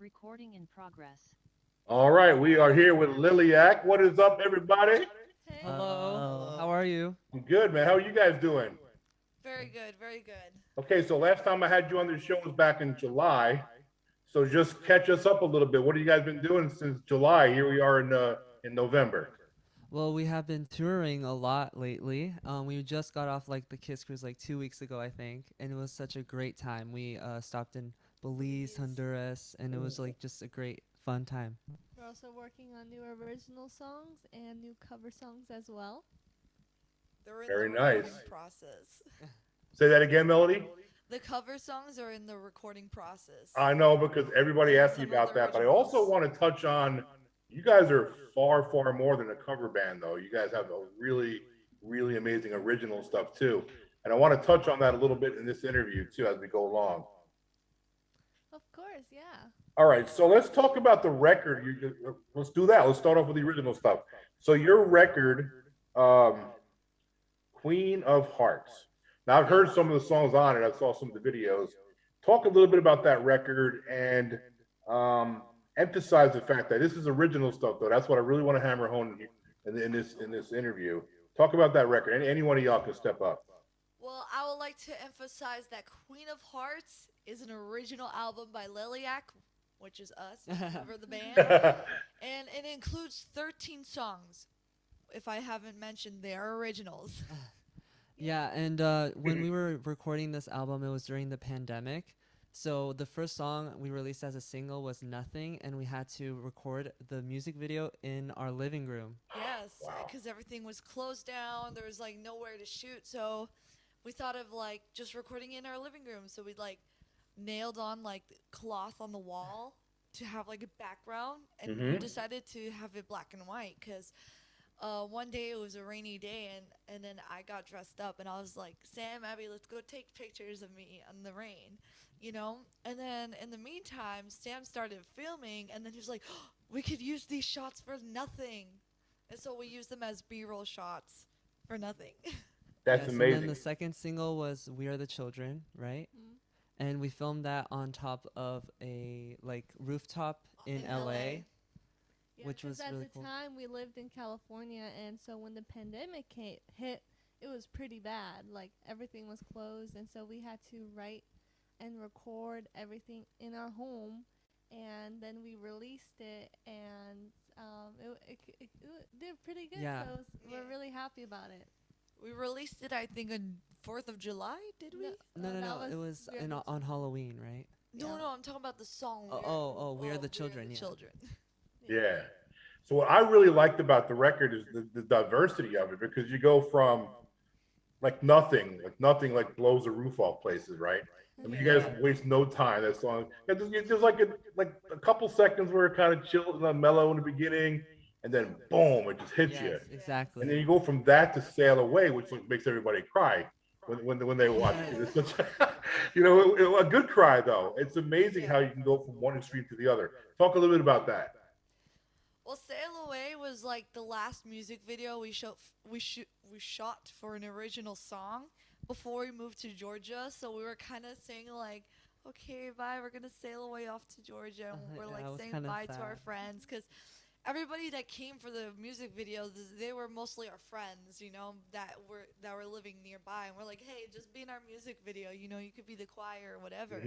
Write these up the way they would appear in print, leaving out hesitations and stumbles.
Recording in progress. All right, we are here with Liliac. What is up, everybody? Hey. Hello. How Hello. are you? I'm good, man. How are you guys doing? Very good, very good. Okay, so last time I had you on the show was back in July. So just catch us up a little bit. What have you guys been doing since July? Here we are in November. Well, we have been touring a lot lately. We just got off like the Kiss Cruise like 2 weeks ago, I think, and it was such a great time. We stopped in Belize, Honduras, and it was like just a great fun time. We're also working on new original songs and new cover songs as well. They're in Very the nice. recording process. Say that again, Melody. The cover songs are in the recording process. I know because everybody asked me Some of about the that, but I also originals. want to touch on you guys are far, far more than a cover band, though. You guys have a really, really amazing original stuff too. And I want to touch on that a little bit in this interview too as we go along. Of course, yeah. All right, so let's talk about the record. Let's do that. Let's start off with the original stuff. So your record, Queen of Hearts. Now I've heard some of the songs on it. I saw some of the videos. Talk a little bit about that record and emphasize the fact that this is original stuff, though. That's what I really want to hammer home in this interview. Talk about that record. Any one of y'all can step up. Well, I would like to emphasize that Queen of Hearts is an original album by Liliac, which is us, cover the band, and it includes 13 songs. If I haven't mentioned, they are originals. Yeah, and when we were recording this album, it was during the pandemic. So the first song we released as a single was Nothing, and we had to record the music video in our living room. Yes, Wow. because everything was closed down. There was like nowhere to shoot, so we thought of like just recording in our living room. So we like nailed on like cloth on the wall to have like a background, and we decided to have it black and white because one day it was a rainy day, and then I got dressed up and I was like, Sam, Abby, let's go take pictures of me in the rain, you know? And then in the meantime, Sam started filming, and then he was like, oh, we could use these shots for nothing. And so we used them as B-roll shots for nothing. That's Yes, and amazing. then the second single was We Are the Children, right? Mm. And we filmed that on top of a like rooftop in In LA. LA. Yeah, Which 'cause was at really the cool. time we lived in California, and so when the pandemic hit, it was pretty bad. Like everything was closed, and so we had to write and record everything in our home, and then we released it, and it did pretty good. Yeah. So we're Yeah. really happy about it. We released it, I think, on 4th of July, did we? No, it was on Halloween, right? No, Yeah. no, I'm talking about the song. We Are the Children, yeah. Children. Yeah. So what I really liked about the record is the diversity of it because you go from nothing like blows the roof off places, right? I mean, you guys waste no time. That song, there's like a couple seconds where it kind of chills and mellow in the beginning, and then boom, it just hits you. Yes, exactly. And then you go from that to Sail Away, which makes everybody cry when they watch it. It's such a good cry though. It's amazing how you can go from one extreme to the other. Talk a little bit about that. Well, Sail Away was like the last music video we shot for an original song before we moved to Georgia. So we were kind of saying like, okay, bye, we're gonna sail away off to Georgia, and we're Yeah, like it was saying kinda bye to our sad. friends because everybody that came for the music video, they were mostly our friends, you know, that were living nearby, and we're like, hey, just be in our music video, you know, you could be the choir or whatever,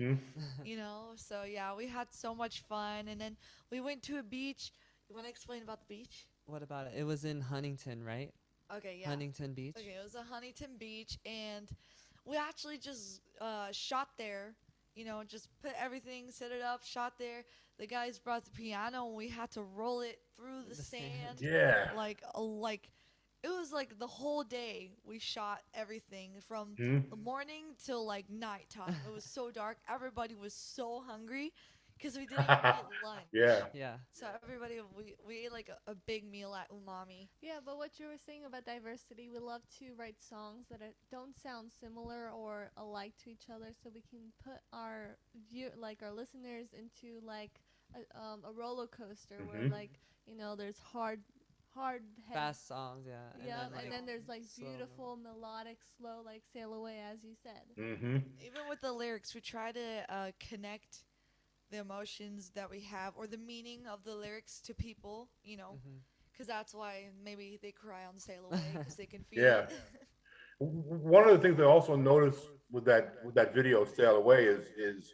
you know. So yeah, we had so much fun, and then we went to a beach. You want to explain about the beach? What about it? It was in Huntington, right? Okay, yeah. Huntington Beach. Okay, it was a Huntington Beach, and we actually just shot there. You know, just put everything, set it up, shot there. The guys brought the piano, and we had to roll it through the The sand. sand. Yeah. Like it was like the whole day we shot everything from Mhm. the morning till like nighttime. It was so dark. Everybody was so hungry because we didn't even eat lunch. Yeah. Yeah. So everybody, we ate like a big meal at Umami. Yeah, but what you were saying about diversity, we love to write songs that don't sound similar or alike to each other, so we can put our our listeners into like a roller coaster where Mhm. like there's hard Fast songs, yeah. yeah, like, and then there's like slow beautiful melodic slow like Sail Away, as you said. Mm-hmm. Even with the lyrics, we try to connect the emotions that we have or the meaning of the lyrics to people, Hmm. because that's why maybe they cry on Sail Away because they can feel Yeah. it. One of the things I also noticed with that video "Sail Away" is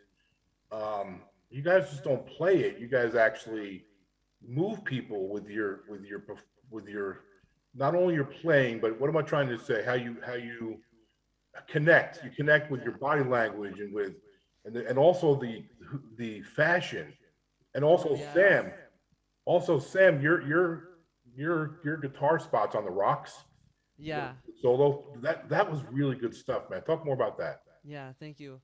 you guys just don't play it. You guys actually move people with your not only your playing, but what am I trying to say? How you connect. You connect with your Yeah. body language and with and also the fashion and also Yes. Sam. Also Sam, your guitar spots on the rocks, the Yeah. solo that was really good stuff, man. Talk more about that. Yeah. Thank you.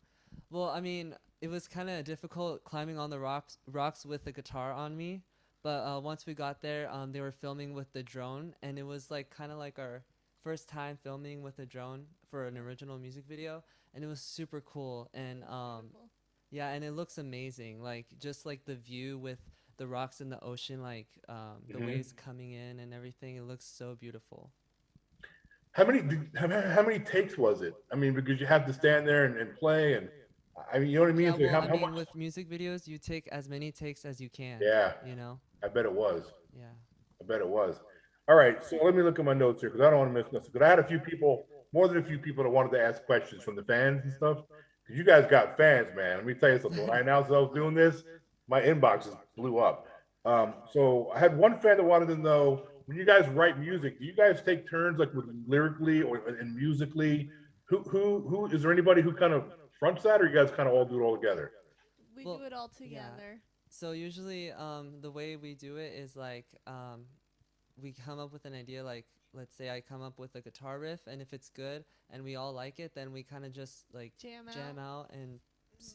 Well, I mean, it was kind of difficult climbing on the rocks with the guitar on me, but once we got there, they were filming with the drone, and it was like kind of like our first time filming with a drone for an original music video, and it was super cool. And Beautiful. yeah, and it looks amazing. Like just like the view with the rocks in the ocean, like the Hmm. waves coming in and everything. It looks so beautiful. How many takes was it? I mean, because you have to stand there and play, and I mean, you know what I mean. Yeah, So well, I how mean, much? with music videos, you take as many takes as you can. Yeah, You know. I bet it was. Yeah. I bet it was. All right, so let me look at my notes here because I don't want to miss nothing. Because I had a few people, more than a few people, that wanted to ask questions from the fans and stuff. Because you guys got fans, man. Let me tell you something. When I announced I was doing this, my inbox just blew up. So I had one fan that wanted to know when you guys write music, do you guys take turns like with lyrically or and musically? Who is there anybody who kind of fronts that, or you guys kind of all do it all together? We do Well, it all yeah. together. So usually, the way we do it is like, we come up with an idea. Like, let's say I come up with a guitar riff, and if it's good and we all like it, then we kind of just like Jam jam out. out,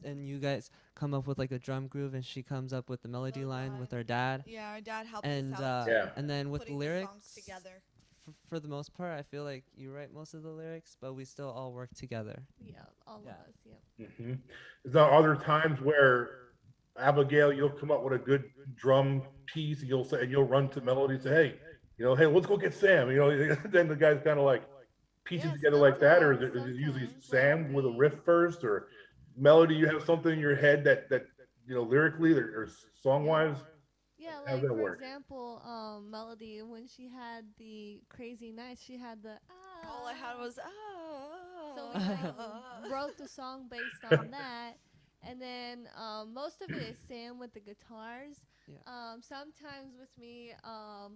and you guys come up with like a drum groove, and she comes up with the melody Melody line line. with our dad, Yeah, our dad helps us and out Yeah. too, and then with putting the songs lyrics, together. for the most part, I feel like you write most of the lyrics, but we still all work together. Yeah, all Yeah. of us. Yep. Hmm. Now, are there times where Abigail, you'll come up with a good drum piece, and you'll say, and you'll run to melody and say, "Hey, hey, let's go get Sam." Then the guy's kind of like piece it Yeah, together like that, or is it usually sometimes like Sam with a we riff first, or melody? You have something in your head that lyrically or song yeah. wise. Yeah, How's like that for work? example, Melody when she had the crazy nights, she had the All I had was so we like wrote the song based on that, and then most of it is Sam with the guitars. Yeah. Sometimes with me,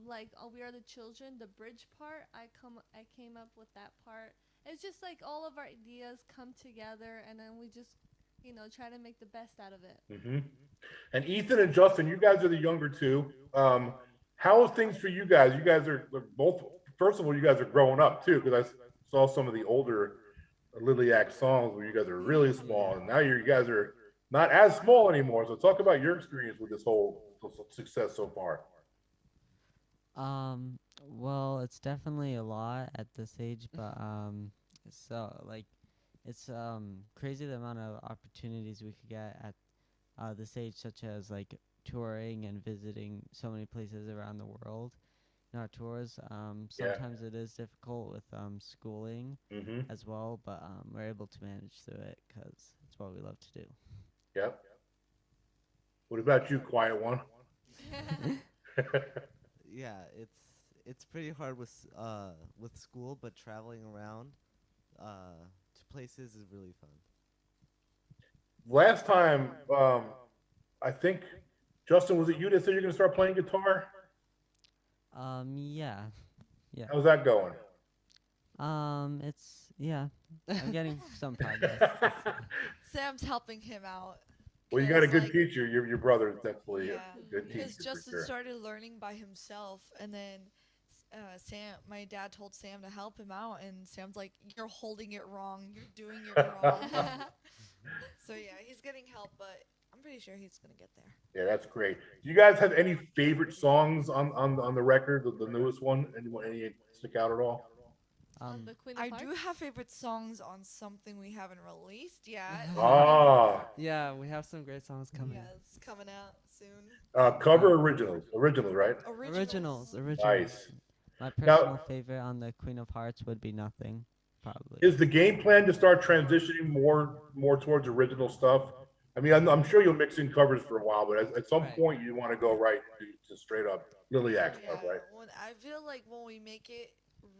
like We Are the Children, the bridge part, I came up with that part. It's just like all of our ideas come together, and then we just try to make the best out of it. Hmm. And Ethan and Justin, you guys are the younger two. How is things for you guys? You guys are both. First of all, you guys are growing up too, because I saw some of the older Liliac songs where you guys are really small, and now you guys are not as small anymore. So talk about your experience with this whole success so far. Well, it's definitely a lot at this age, but so like it's crazy the amount of opportunities we could get at this age, such as like touring and visiting so many places around the world in our tours. Yeah. Sometimes it is difficult with schooling Mm-hmm. as well, but we're able to manage through it because it's what we love to do. Yep. What about you, quiet one? Yeah, it's pretty hard with school, but traveling around to places is really fun. Last time, I think Justin, was it you that said you're going to start playing guitar? Yeah, yeah. How's that going? It's yeah. I'm getting some progress. Sam's helping him out. Well, you got a 'Cause, good like, teacher. Your brother is definitely yeah, a good teacher because for Justin sure. started learning by himself, and then my dad told Sam to help him out, and Sam's like, "You're holding it wrong. You're doing it wrong." So yeah, he's getting help, but I'm pretty sure he's gonna get there. Yeah, that's great. Do you guys have any favorite songs on the record, the newest one? Any stick out at all? On the Queen of I Hearts. do have favorite songs on something we haven't released yet. Ah, Yeah, we have some great songs coming. Yeah, it's coming out soon. cover originals, right? Originals. Nice. My Now, personal favorite on the Queen of Hearts would be Nothing, probably. is the game plan to start transitioning more towards original stuff? I mean, I'm sure you'll mix in covers for a while, but at some Right. point you want to go right to straight up Liliac stuff, Yeah, right? when I feel like when we make it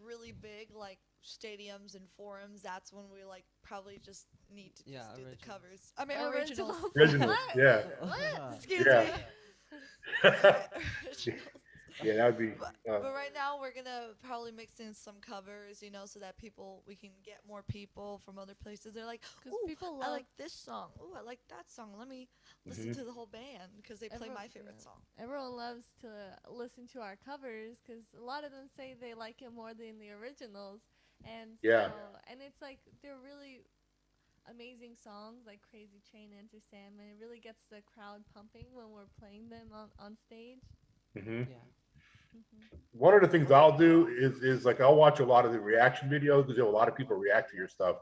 really big, like stadiums and forums, that's when we like probably just need to Yeah, just do the originals. covers. I mean originals. Originals, What? yeah, What? Excuse yeah, me. Yeah, originals. yeah. That would be. But right now we're gonna probably mix in some covers, so that we can get more people from other places. They're like, Because ooh, people I love like this song. Ooh, I like that song. Let me listen Mhm. to the whole band because they play my favorite yeah. song. Everyone loves to listen to our covers because a lot of them say they like it more than the originals, and Yeah. and it's like they're really amazing songs like Crazy Train, Enter Sandman. It really gets the crowd pumping when we're playing them on stage. Hmm. Yeah. One of the things I'll do is like I'll watch a lot of the reaction videos because a lot of people react to your stuff,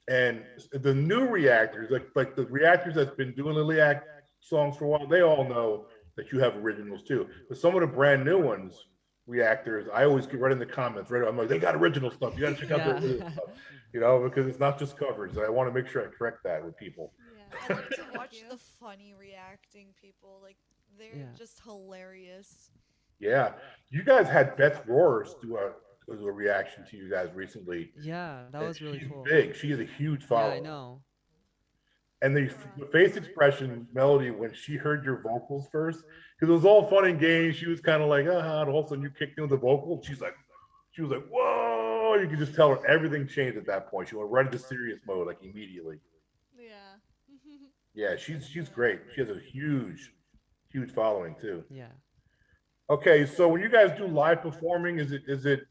and the new reactors, like the reactors that's been doing Liliac songs for a while, they all know that you have originals too. But some of the brand new ones, reactors, I always get right in the comments. Right, I'm like, they got original stuff. You got to check out their Yeah. original stuff, because it's not just covers. I want to make sure I correct that with people. Yeah. I love to Thank watch you. the funny reacting people. Like they're Yeah. just hilarious. Yeah, you guys had Beth Roars do a reaction to you guys recently. Yeah, that And was really she's cool. big. She has a huge Yeah, I following. know. And the face expression, Melody, when she heard your vocals first, because it was all fun and games. She was kind of like, and all of a sudden you kicked in with the vocal. She was like, whoa! You could just tell her everything changed at that point. She went right into serious mode, like immediately. Yeah. Yeah, she's great. She has a huge following too. Yeah. Okay, so when you guys do live performing, is it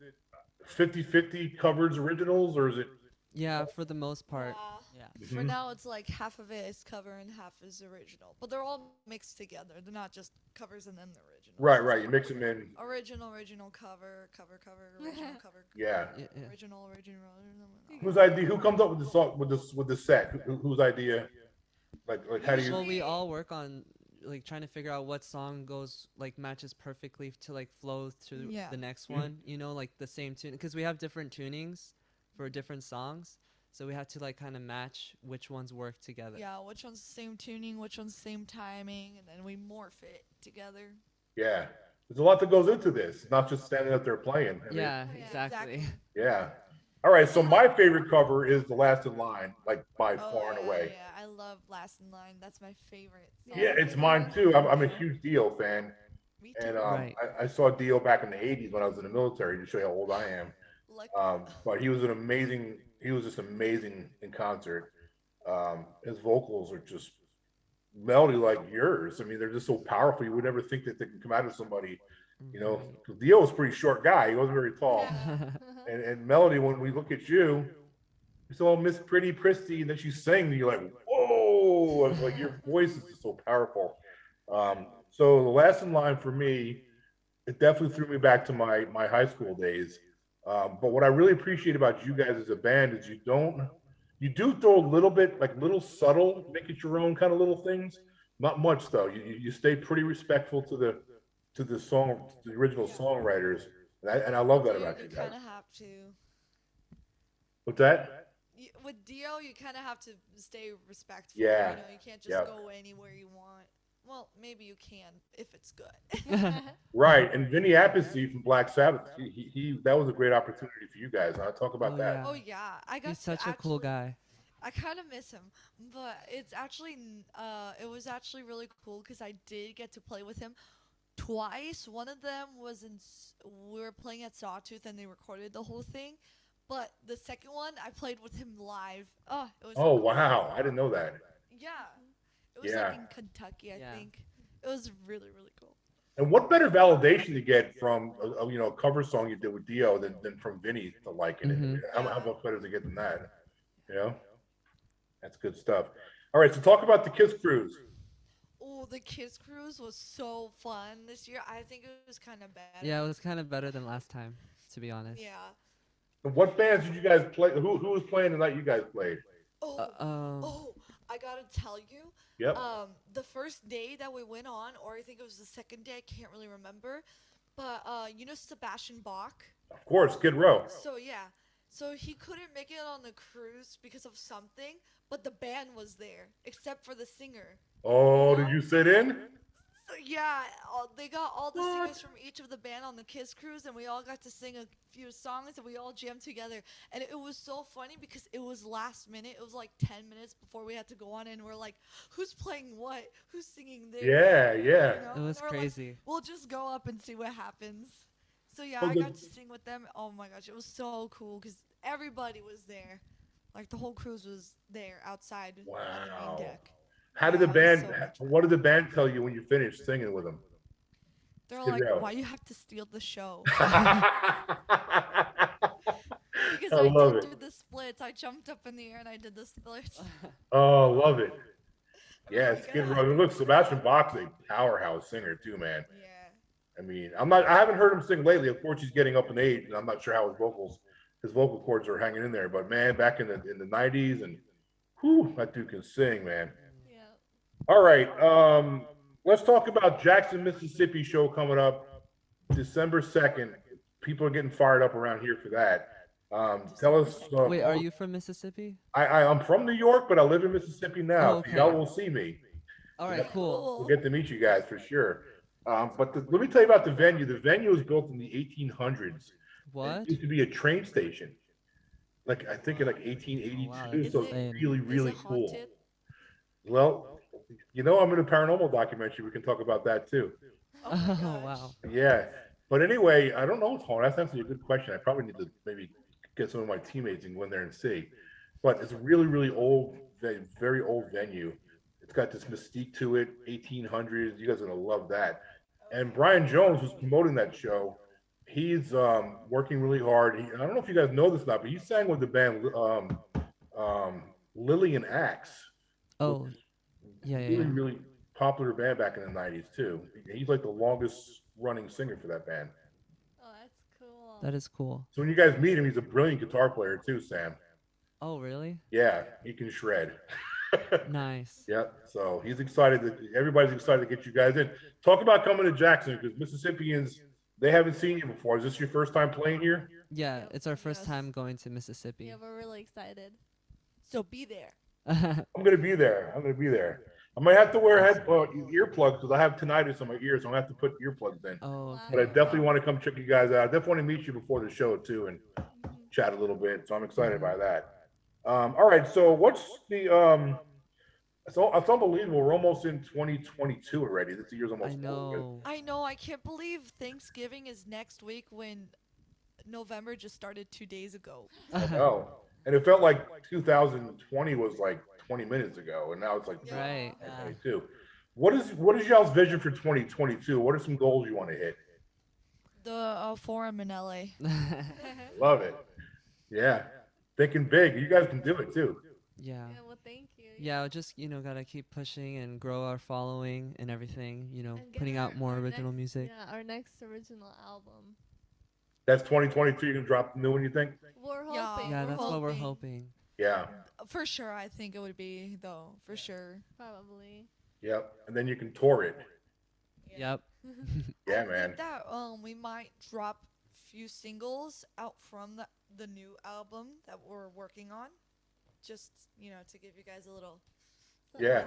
50-50 covers originals or is it? Yeah, for the most part. Yeah. Yeah. For Mhm. now, it's like half of it is cover and half is original. But they're all mixed together. They're not just covers and then the originals. Right, It's right. You like mix them in. original, cover, original, cover, Yeah. Yeah. original. Whose idea? Who comes up with the song with the set? Whose idea? Like how do you? Well, we Usually- all work on like trying to figure out what song goes like matches perfectly to like flow to Yeah. the next Mhm. one. Like the same tune because we have different tunings for different songs, so we have to like kind of match which ones work together. Yeah, which one's the same tuning, which one's the same timing, and then we morph it together. Yeah. There's a lot that goes into this. It's not just standing up there playing. I mean, Yeah, Yeah, exactly. yeah. All right. So my favorite cover is "The Last in Line," like by far and away. Yeah, I love Last in Line. That's my favorite. Song. Yeah, it's mine too. I'm a huge Dio fan, Me and too. Right. I saw Dio back in the '80s when I was in the military to show you how old I am. Like, But he was just amazing in concert. His vocals are just melody like yours. I mean, they're just so powerful. You would never think that they can come out of somebody. Right. 'Cause Dio was a pretty short guy. He wasn't very tall. yeah. And Melody, when we look at you, it's all Miss Pretty Prissy, and then she sings, and you're like, whoa! It's like your voice is just so powerful. So the last in line for me, it definitely threw me back to my high school days. But what I really appreciate about you guys as a band is you do throw a little bit, like little subtle, make it your own kind of little things. Not much though. You stay pretty respectful to the original songwriters, and I love that Dude, about you you guys. kind of have to. What's that? With Dio, you kind of have to stay respectful. Yeah. You can't just Yeah. go anywhere you want. Well, maybe you can if it's good. Right. And Vinny Appice from Black Sabbath, he that was a great opportunity for you guys. I'll talk about Oh, that. yeah. Oh yeah, I got He's to such a cool actually- guy. I kind of miss him, but it's actually it was actually really cool because I did get to play with him twice. One of them was we were playing at Sawtooth and they recorded the whole thing, but the second one I played with him live. Oh, it was Oh wow, I didn't know that. yeah, it was Yeah. like in Kentucky, I Yeah. think. It was really really cool. And what better validation to get from a cover song you did with Dio than from Vinny to liking it? Mhm. How much better to get than that? That's good stuff. All right, so talk about the Kiss Cruise. Oh, the Kiss Cruise was so fun this year. I think it was kind of bad. Yeah, it was kind of better than last time, to be honest. Yeah. And what bands did you guys play? Who was playing the night you guys played? Oh, oh, I gotta tell you. Yep. The first day that we went on, or I think it was the second day, I can't really remember. But Sebastian Bach. Of course, Skid Row. So yeah, So he couldn't make it on the cruise because of something, but the band was there, except for the singer. Oh, know? did you sit in? So yeah, they got all the What? singers from each of the band on the Kiss cruise, and we all got to sing a few songs, and we all jammed together. And it was so funny because it was last minute. It was like 10 minutes before we had to go on, and we're like, "Who's playing what? Who's singing this?" Yeah, yeah. It And was we're crazy. like, "We'll just go up and see what happens." So yeah, Well, I the- got to sing with them. Oh my gosh, it was so cool because everybody was there. Like the whole cruise was there outside on the Wow. main deck. How did the Yeah, it was band? so much fun. What did the band tell you when you finished singing with them? They're Skid like, Row. "Why you have to steal the show?" I Because I love did it. do the splits. I jumped up in the air and I did the splits. Oh, love it. I Yeah, mean, Skid you Row. gotta Look, Sebastian Bach's a powerhouse singer too, man. Yeah. I mean, I haven't heard him sing lately. Of course, he's getting up in age, and I'm not sure how his vocal cords are hanging in there. But man, back in the '90s, and whew, that dude can sing, man. Yeah. All right, let's talk about Jackson, Mississippi show coming up December 2nd. People are getting fired up around here for that. Tell us. Wait, are you from Mississippi? I'm from New York, but I live in Mississippi now. Oh, So okay. y'all will see me. All right, Yep. cool. We'll get to meet you guys for sure. Let me tell you about the venue. The venue was built in the 1800s. What? It used to be a train station. Like I think in like Oh, 1882. wow, Is So it- it's really, Is really it cool. haunted? Well, I'm in a paranormal documentary. We can talk about that too. Oh, my Oh, gosh. wow. Yeah. But anyway, I don't know what's haunted. That's actually a good question. I probably need to maybe get some of my teammates and go in there and see. But it's a really, really old, very old venue. It's got this mystique to it, 1800s. You guys are gonna love that. And Brian Jones, who's promoting that show, he's working really hard. I don't know if you guys know this or not, but he sang with the band Liliac. Oh, yeah, yeah, Really, yeah. really popular band back in the '90s too. He's like the longest running singer for that band. Oh, that's cool. That is cool. So when you guys meet him, he's a brilliant guitar player too, Sam. Oh, really? Yeah, he can shred. Nice. Yep. So he's excited that everybody's excited to get you guys in. Talk about coming to Jackson because Mississippians, they haven't seen you before. Is this your first time playing here? Yeah, it's our first Yes. time going to Mississippi. Yeah, we're really excited. So be there. I'm gonna be there. I might have to wear earplugs because I have tinnitus in my ears, so I'm gonna have to put earplugs in. Oh, Wow. But I okay. definitely want to come check you guys out. I definitely want to meet you before the show too and Mhm. chat a little bit. So I'm excited by that. All right. So what's the it's unbelievable. We're almost in 2022 already. This year's I almost over with. know. I know. I can't believe Thanksgiving is next week when November just started 2 days ago. Oh, and it felt like 2020 was like 20 minutes ago, and now it's like Yeah. Right. 2022. What is y'all's vision for 2022? What are some goals you want to hit? The forum in LA. Love it. Yeah, thinking big. You guys can do it too. Yeah. Yeah, well, thank you. Yeah, just, gotta keep pushing and grow our following and everything, And get putting out more our original next- music. Yeah, our next original album. That's 2022. You can drop the new one. You think? We're hoping. Yeah. Yeah, we're that's what we're hoping. hoping. Yeah. For sure, I think it would be though. For sure. Probably. Yep. And then you can tour it. Yep. Yeah, I man. think that we might drop few singles out from the new album that we're working on, just to give you guys a little, Yeah.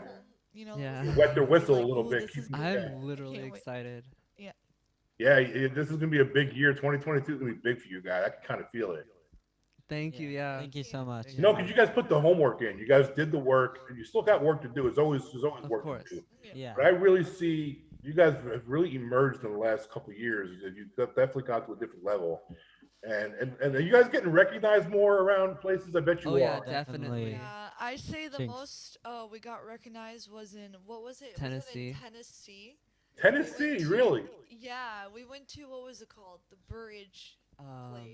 Yeah. little Wet their whistle a like, little "Ooh, bit. this is Keep- good." yeah. I'm literally Can't wait. excited. Yeah, this is gonna be a big year. 2022 is gonna be big for you guys. I can kind of feel it. Thank you. Yeah. Thank you so much. Thank You know, because you guys put the homework in. You guys did the work, and you still got work to do. There's always Of work course. to do. Yeah. But I really see you guys have really emerged in the last couple of years. You've definitely got to a different level. And are you guys getting recognized more around places? I bet you Oh, yeah, are. definitely. Yeah, I say the Jinx. most we got recognized was in what was it? Tennessee. Was it in Tennessee? We Tennessee, went to- really? Yeah, we went to what was it called? The Burridge.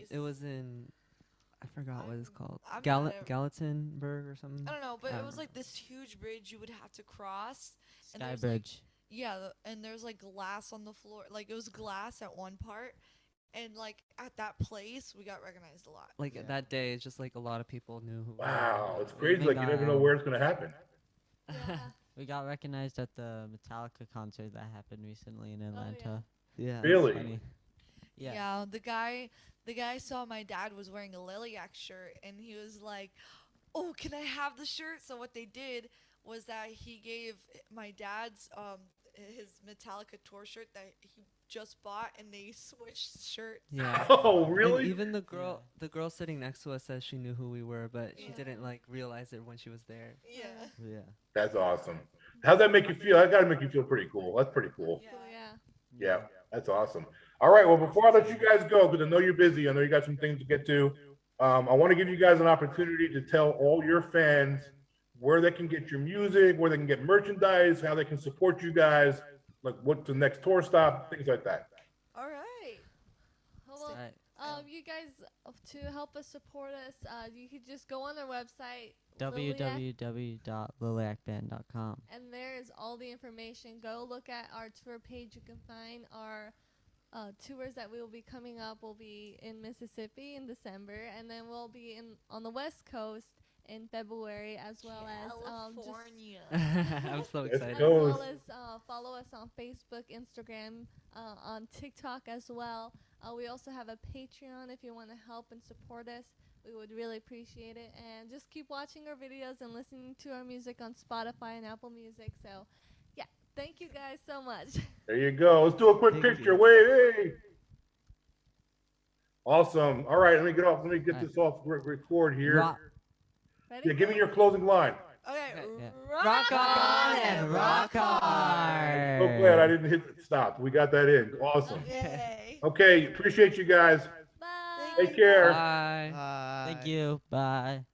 It was in, I forgot what it's I'm- called. I'm Gal- not a- Gallatinburg or something. I don't know, but I it don't was know. like this huge bridge you would have to cross. And Sky there's, like, Bridge. Yeah, and there's like glass on the floor. Like it was glass at one part, and like at that place we got recognized a lot. Like Yeah. that day, it's just like a lot of people knew who. we were. Wow, it's We crazy. even Like you got, never know where it's gonna happen. Yeah. We got recognized at the Metallica concert that happened recently in Atlanta. Yeah. Really? Funny. Yeah. The guy saw my dad was wearing a Liliac shirt, and he was like, "Oh, can I have the shirt?" So what they did was that he gave my dad's his Metallica tour shirt that he just bought, and they switched shirts. Yeah. Oh, And really? even Yeah. the girl sitting next to us says she knew who we were, but she Yeah. didn't like realize it when she was there. Yeah. Yeah. That's awesome. How'd that make you feel? That got to make you feel pretty cool. That's pretty cool. Yeah. Cool, yeah. Yeah, that's awesome. All right. Well, before I let you guys go, because I know you're busy, I know you got some things to get to. I want to give you guys an opportunity to tell all your fans where they can get your music, where they can get merchandise, how they can support you guys, like what's the next tour stop, things like that. All right. Well, Right. you guys, to help us support us, you could just go on our website, Liliac, www.liliacband.com. and there is all the information. Go look at our tour page. You can find our tours that we will be coming up. Will be in Mississippi in December, and then we'll be on the West Coast in February, as well as California. I'm so Let's excited. go. as well as follow us on Facebook, Instagram, on TikTok as well. We also have a Patreon if you want to help and support us. We would really appreciate it. And just keep watching our videos and listening to our music on Spotify and Apple Music. So, yeah, thank you guys so much. There you go. Let's do a quick Thank picture. you. Wait, hey. Awesome. All right, let me get All this right. off record here. Rock, Ready? Yeah, give me your closing line. Okay. yeah. Rock on and rock hard. So glad I didn't hit stop. We got that in. Awesome. Yay. Okay, appreciate you guys. Bye. Take care. Bye. Bye. Thank you. Bye.